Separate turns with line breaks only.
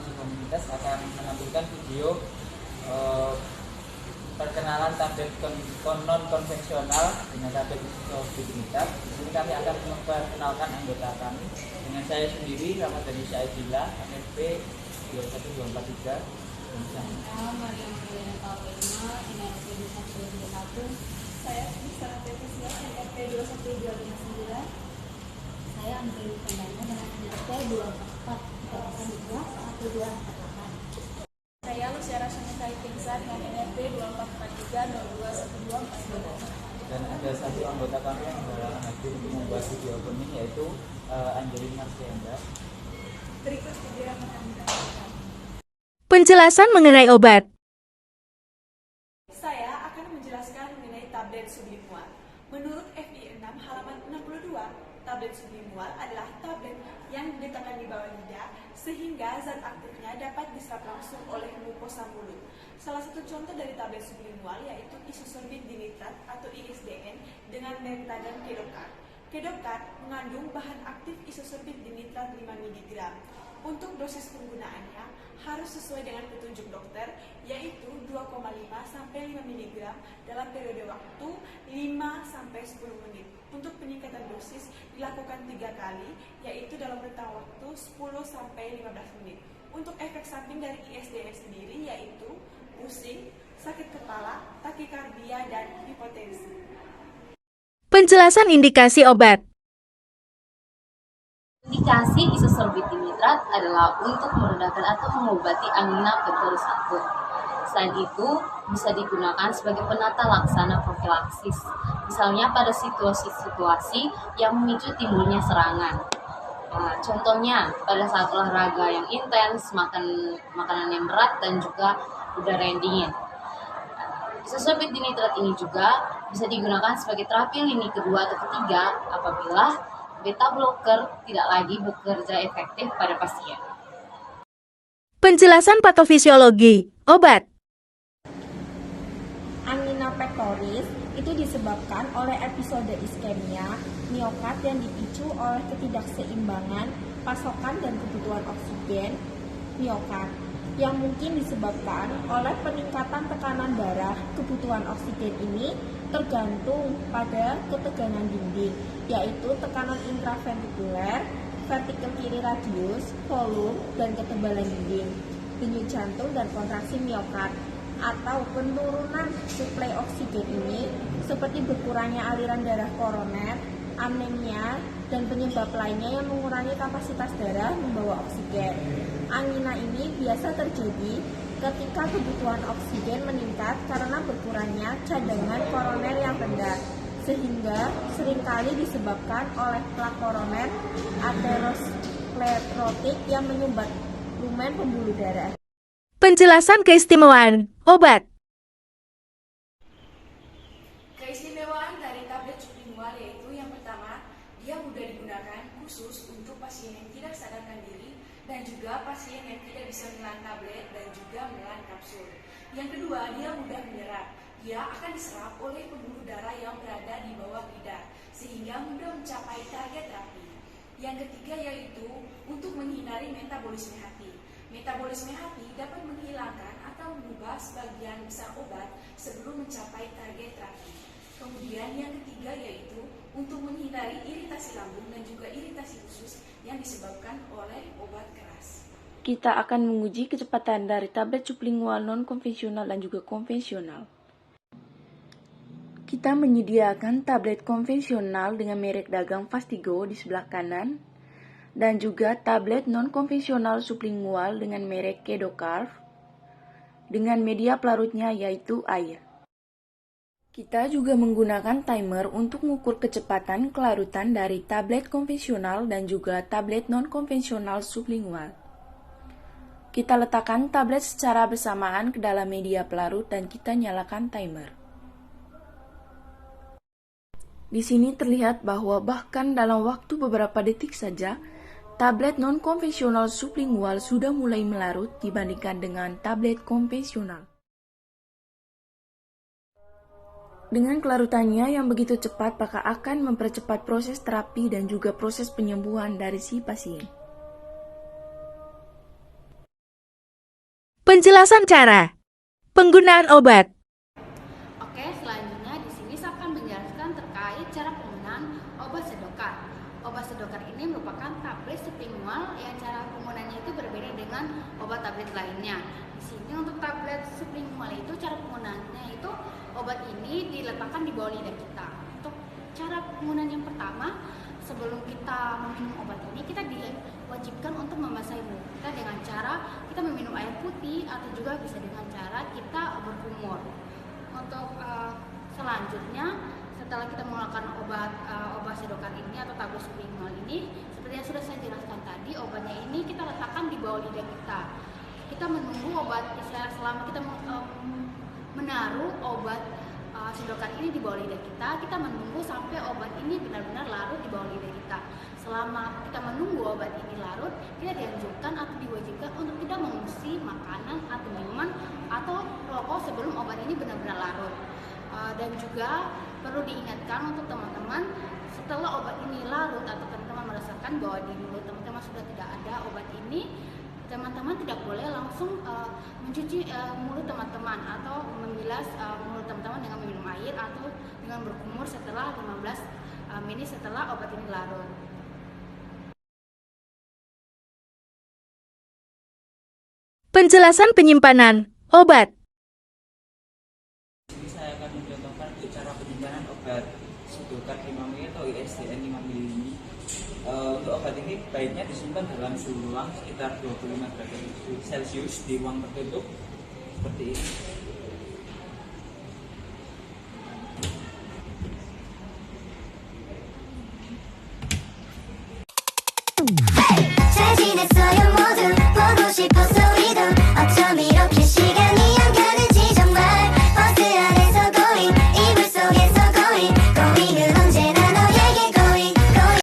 Farmasi Komunitas akan menampilkan video perkenalan tablet non konvensional dengan tablet isospidinitat. Di sini kami akan memperkenalkan anggota kami dengan saya sendiri, Ramadhani Syaidillah, NFP 21243.
Saya bisa TPSIA NFP 21259.
Saya ambil pendana dengan NFP 244
Saya Luciara Syamsai Tingsa dengan NFP 2443 021242.
Dan ada satu anggota kami yang hadir untuk membuat video opening, yaitu Angelin Marsienda.
Berikut video yang akan kita sampaikan.
Penjelasan mengenai obat.
Saya akan menjelaskan mengenai tablet sublingual. Menurut FI 6 halaman 62, tablet sublingual adalah tablet yang diletakkan di bawah lidah sehingga zat aktifnya dapat diserap langsung oleh mukosa mulut. Salah satu contoh dari tablet sublingual yaitu isosorbit dinitrat atau ISDN dengan Mentadon Kedokat. Kedokat mengandung bahan aktif isosorbit dinitrat 5 mg. Untuk dosis penggunaannya harus sesuai dengan petunjuk dokter, yaitu 2,5 sampai 5 mg dalam periode waktu 5 sampai 10 menit. Untuk peningkatan dosis dilakukan 3 kali, yaitu dalam rentang waktu 10 sampai 15 menit. Untuk efek samping dari ISDN sendiri yaitu pusing, sakit kepala, takikardia, dan hipotensi.
Penjelasan indikasi obat.
Indikasi isosorbit dinitrat adalah untuk meredakan atau mengobati angina bakteri akut. Selain itu, bisa digunakan sebagai penata laksana profilaksis, misalnya pada situasi-situasi yang memicu timbulnya serangan. Contohnya, pada saat olahraga yang intens, makan makanan yang berat, dan juga udara yang dingin. Isosorbit dinitrat ini juga bisa digunakan sebagai terapi lini kedua atau ketiga apabila beta blocker tidak lagi bekerja efektif pada pasien.
Penjelasan patofisiologi obat.
Angina pectoris itu disebabkan oleh episode iskemia miokard yang dipicu oleh ketidakseimbangan pasokan dan kebutuhan oksigen miokard yang mungkin disebabkan oleh peningkatan tekanan darah. Kebutuhan oksigen ini tergantung pada ketegangan dinding, yaitu tekanan intraventikuler, vertikel kiri radius, volume, dan ketebalan dinding, denyut jantung, dan kontraksi miokard. Atau penurunan suplai oksigen ini seperti berkurangnya aliran darah koroner, anemia, dan penyebab lainnya yang mengurangi kapasitas darah membawa oksigen. Angina ini biasa terjadi ketika kebutuhan oksigen meningkat karena berkurangnya cadangan koroner yang rendah, sehingga seringkali disebabkan oleh plak koroner aterosklerotik yang menyumbat lumen pembuluh darah.
Penjelasan keistimewaan obat.
Keistimewaan dari tablet sublingual yaitu yang pertama, dia mudah digunakan khusus untuk pasien yang tidak sadarkan diri dan juga pasien yang tidak bisa menelan tablet dan juga menelan kapsul. Yang kedua, dia mudah menyerap. Dia akan diserap oleh pembuluh darah yang berada di bawah lidah sehingga mudah mencapai target terapi. Yang ketiga yaitu untuk menghindari metabolisme hati. Metabolisme hati dapat menghilangkan atau mengubah sebagian besar obat sebelum mencapai target terapi. Kemudian yang ketiga yaitu untuk menghindari iritasi lambung dan juga iritasi usus yang disebabkan oleh obat keras.
Kita akan menguji kecepatan dari tablet sublingual non-konvensional dan juga konvensional. Kita menyediakan tablet konvensional dengan merek dagang Fastigo di sebelah kanan, dan juga tablet non-konvensional sublingual dengan merek Kedokarv, dengan media pelarutnya yaitu air. Kita juga menggunakan timer untuk mengukur kecepatan kelarutan dari tablet konvensional dan juga tablet non-konvensional sublingual. Kita letakkan tablet secara bersamaan ke dalam media pelarut dan kita nyalakan timer. Di sini terlihat bahwa bahkan dalam waktu beberapa detik saja, tablet non-konvensional sublingual sudah mulai melarut dibandingkan dengan tablet konvensional. Dengan kelarutannya yang begitu cepat, maka akan mempercepat proses terapi dan juga proses penyembuhan dari si pasien.
Penjelasan cara penggunaan obat.
Oke, selanjutnya di sini saya akan menjelaskan terkait cara penggunaan obat sedokan. Obat sedokan ini merupakan tablet sublingual yang cara penggunaannya itu berbeda dengan obat tablet lainnya. Di sini untuk tablet sublingual itu cara penggunaannya itu obat ini diletakkan di bawah lidah kita. Untuk cara penggunaan yang pertama, sebelum kita meminum obat ini kita diwajibkan untuk membasahi mulut kita dengan cara kita meminum air putih atau juga bisa dengan cara kita berkumur. Untuk selanjutnya, setelah kita menggunakan obat sedokan ini atau tablet sublingual ini, seperti yang sudah saya jelaskan tadi, obatnya ini kita letakkan di bawah lidah kita. Kita menunggu obat selama kita menaruh obat sedokan ini di bawah lidah kita menunggu sampai obat ini benar-benar larut di bawah lidah kita. Selama kita menunggu obat ini larut, kita dianjurkan atau diwajibkan untuk tidak mengonsumsi makanan atau minuman atau rokok sebelum obat ini benar-benar larut. Dan juga perlu diingatkan untuk teman-teman, setelah obat ini larut atau teman-teman merasakan bahwa di mulut teman-teman sudah tidak ada obat ini, teman-teman tidak boleh langsung mencuci mulut teman-teman atau membilas mulut teman-teman dengan meminum air atau dengan berkumur setelah 15 menit setelah obat ini larut.
Penjelasan penyimpanan obat.
Ini saya akan mencontohkan untuk cara penyimpanan obat sedokan 5 ml atau ISDN 5 ml ini. Untuk obat ini baiknya disimpan dalam suhu ruang sekitar 25 derajat Celcius di ruang tertutup seperti ini.